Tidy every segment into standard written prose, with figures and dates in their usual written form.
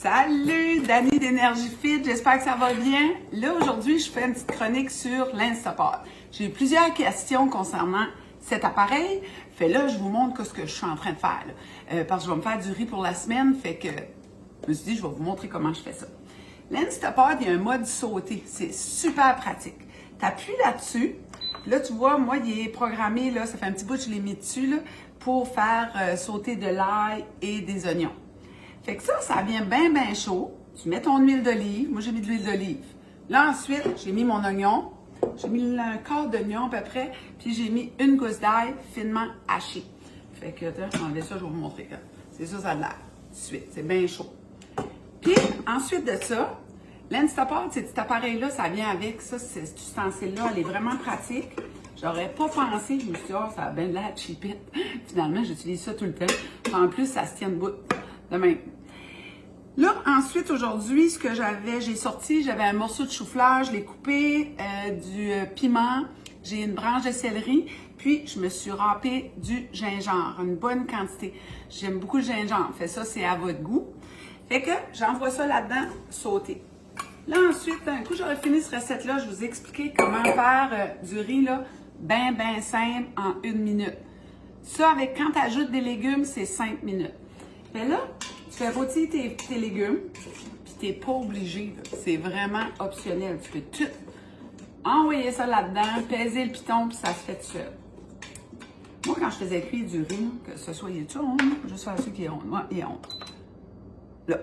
Salut, Dani d'Énergie Fit, j'espère que ça va bien. Là, aujourd'hui, je fais une petite chronique sur l'Instapod. J'ai eu plusieurs questions concernant cet appareil. Fait là, je vous montre ce que je suis en train de faire. Parce que je vais me faire du riz pour la semaine, fait que je me suis dit, je vais vous montrer comment je fais ça. L'Instapod, il y a un mode sauté. C'est super pratique. Tu appuies là-dessus. Là, tu vois, moi, il est programmé, là, ça fait un petit bout que je l'ai mis dessus, là, pour faire sauter de l'ail et des oignons. Fait que ça vient bien, bien chaud. Tu mets ton huile d'olive. Moi, j'ai mis de l'huile d'olive. Là, ensuite, j'ai mis mon oignon. J'ai mis un quart d'oignon à peu près. Puis, j'ai mis une gousse d'ail finement hachée. Fait que, attends, je vais enlever ça, je vais vous montrer. C'est ça a l'air. Tout de suite. C'est bien chaud. Puis, ensuite de ça, l'Instapod, cet appareil-là, ça vient avec ça. Cet ustensile-là, elle est vraiment pratique. J'aurais pas pensé. Je me suis dit, oh, ça a bien de l'air cheapette. Finalement, j'utilise ça tout le temps. En plus, ça se tient debout. De même. Là, ensuite, aujourd'hui, ce que j'avais un morceau de chou-fleur, je l'ai coupé, du piment, j'ai une branche de céleri, puis je me suis râpé du gingembre, une bonne quantité. J'aime beaucoup le gingembre, fait ça, c'est à votre goût. Fait que j'envoie ça là-dedans, sauter. Là, ensuite, un coup, j'aurais fini cette recette-là, je vous ai expliqué comment faire du riz, là, bien simple, en 1 minute. Ça, quand tu ajoutes des légumes, c'est 5 minutes. Mais là, tu fais rôtir tes légumes, puis tu n'es pas obligé. C'est vraiment optionnel. Tu peux tout envoyer ça là-dedans, peser le piton, puis ça se fait tout seul. Moi, quand je faisais cuire du riz, que ce soit, il est rond, juste faire ceux qui est rond. Moi, il est rond. Là.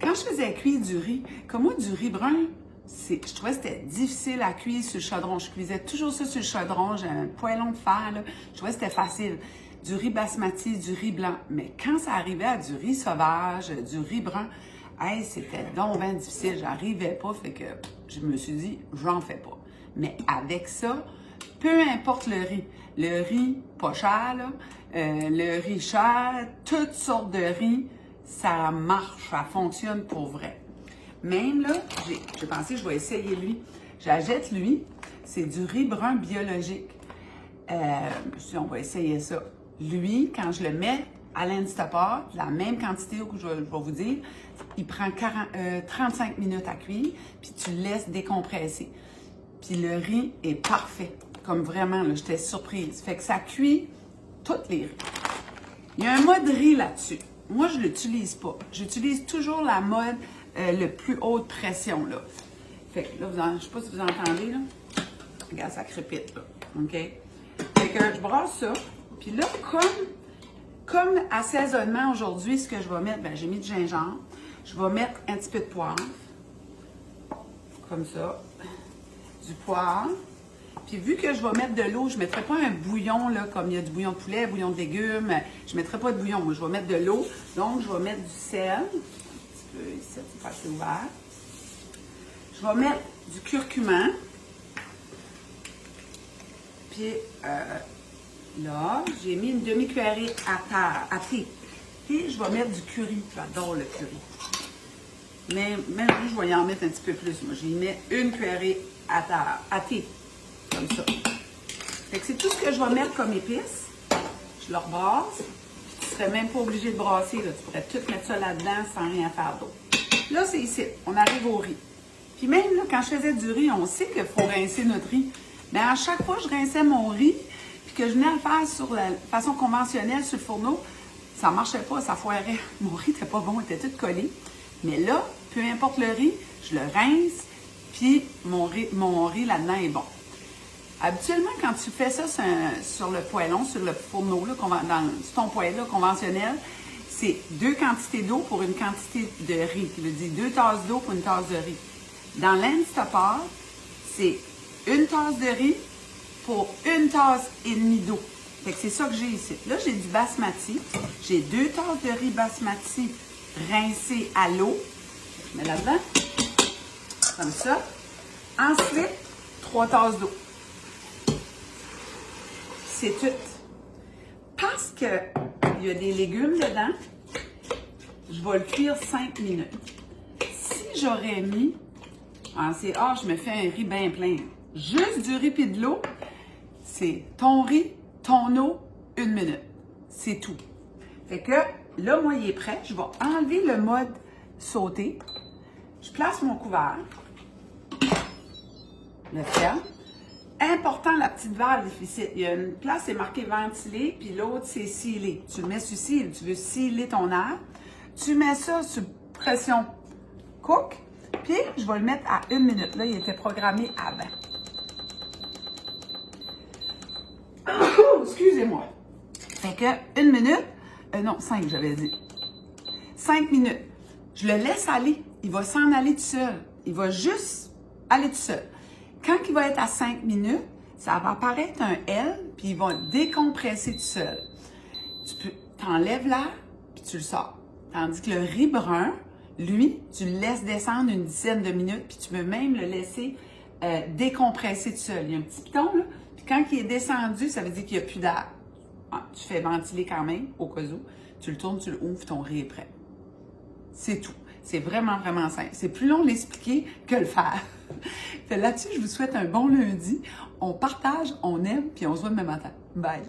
Quand je faisais cuire du riz, comme moi, du riz brun, je trouvais que c'était difficile à cuire sur le chaudron. Je cuisais toujours ça sur le chaudron. J'ai un poêlon de fer, là. Je trouvais que c'était facile. Du riz basmati, du riz blanc. Mais quand ça arrivait à du riz sauvage, du riz brun, hey, c'était donc bien difficile. J'arrivais pas, fait que je me suis dit, j'en fais pas. Mais avec ça, peu importe le riz pas cher, là, le riz cher, toutes sortes de riz, ça marche, ça fonctionne pour vrai. Même là, j'ai pensé, je vais essayer lui. J'achète lui, c'est du riz brun biologique. Si on va essayer ça. Lui, quand je le mets à l'Instapod, la même quantité que je vais vous dire, il prend 35 minutes à cuire, puis tu le laisses décompresser. Puis le riz est parfait. Comme vraiment, là, j'étais surprise. Fait que ça cuit toutes les riz. Il y a un mode riz là-dessus. Moi, je ne l'utilise pas. J'utilise toujours la mode le plus haute pression, là. Fait que là, je ne sais pas si vous entendez, là. Regarde, ça crépite, là. OK? Fait que je brasse ça. Puis là, comme assaisonnement aujourd'hui, ce que je vais mettre, ben j'ai mis du gingembre. Je vais mettre un petit peu de poivre. Comme ça. Du poivre. Puis vu que je vais mettre de l'eau, je ne mettrai pas un bouillon, là, comme il y a du bouillon de poulet, bouillon de légumes. Je ne mettrai pas de bouillon. Moi, je vais mettre de l'eau. Donc, je vais mettre du sel. Un petit peu ici, c'est pas assez ouvert. Je vais mettre du curcuma. Puis, là, j'ai mis une demi-cuillerée à thé. Puis, je vais mettre du curry. J'adore le curry. Mais même je vais y en mettre un petit peu plus. Moi, j'y mets une cuillerée à thé. Comme ça. Fait que c'est tout ce que je vais mettre comme épices. Je le rebrasse. Tu ne serais même pas obligé de brasser. Là. Tu pourrais tout mettre ça là-dedans sans rien faire d'autre. Là, c'est ici. On arrive au riz. Puis même là, quand je faisais du riz, on sait qu'il faut rincer notre riz. Mais à chaque fois que je rinçais mon riz, que je venais le faire sur la façon conventionnelle sur le fourneau, ça ne marchait pas, ça foirait. Mon riz n'était pas bon, il était tout collé. Mais là, peu importe le riz, je le rince, puis mon riz là-dedans est bon. Habituellement, quand tu fais ça sur le poêlon, sur le fourneau, là, sur ton poêlon conventionnel, c'est 2 quantités d'eau pour une quantité de riz. Qui veut dire 2 tasses d'eau pour une tasse de riz. Dans l'Instapod, c'est 1 tasse de riz pour 1 tasse et demie d'eau. Fait que c'est ça que j'ai ici. Là, j'ai du basmati. J'ai 2 tasses de riz basmati rincé à l'eau. Je mets là-dedans. Comme ça. Ensuite, 3 tasses d'eau. C'est tout. Parce qu'il y a des légumes dedans, je vais le cuire 5 minutes. Si j'aurais mis, je me fais un riz bien plein. Juste du riz et de l'eau, c'est ton riz, ton eau, 1 minute. C'est tout. Fait que là, moi, il est prêt. Je vais enlever le mode sauter. Je place mon couvert. Le ferme. Important, la petite valve difficile. Il y a une place, c'est marqué ventilé, puis l'autre, c'est scellé. Tu le mets sur seal, tu veux sceller ton air. Tu mets ça sur pression cook, puis je vais le mettre à 1 minute. Là, il était programmé avant. Excusez-moi. Fait que 1 minute, non, 5, j'avais dit. 5 minutes. Je le laisse aller. Il va s'en aller tout seul. Il va juste aller tout seul. Quand il va être à 5 minutes, ça va apparaître un L, puis il va décompresser tout seul. Tu t'enlèves l'air, puis tu le sors. Tandis que le riz brun, lui, tu le laisses descendre une dizaine de minutes, puis tu peux même le laisser décompresser tout seul. Il y a un petit piton, là, puis quand il est descendu, ça veut dire qu'il n'y a plus d'air. Ah, tu fais ventiler quand même, au cas où. Tu le tournes, tu le ouvres, ton riz est prêt. C'est tout. C'est vraiment, vraiment simple. C'est plus long de l'expliquer que le faire. Là-dessus, je vous souhaite un bon lundi. On partage, on aime, puis on se voit demain matin. Bye!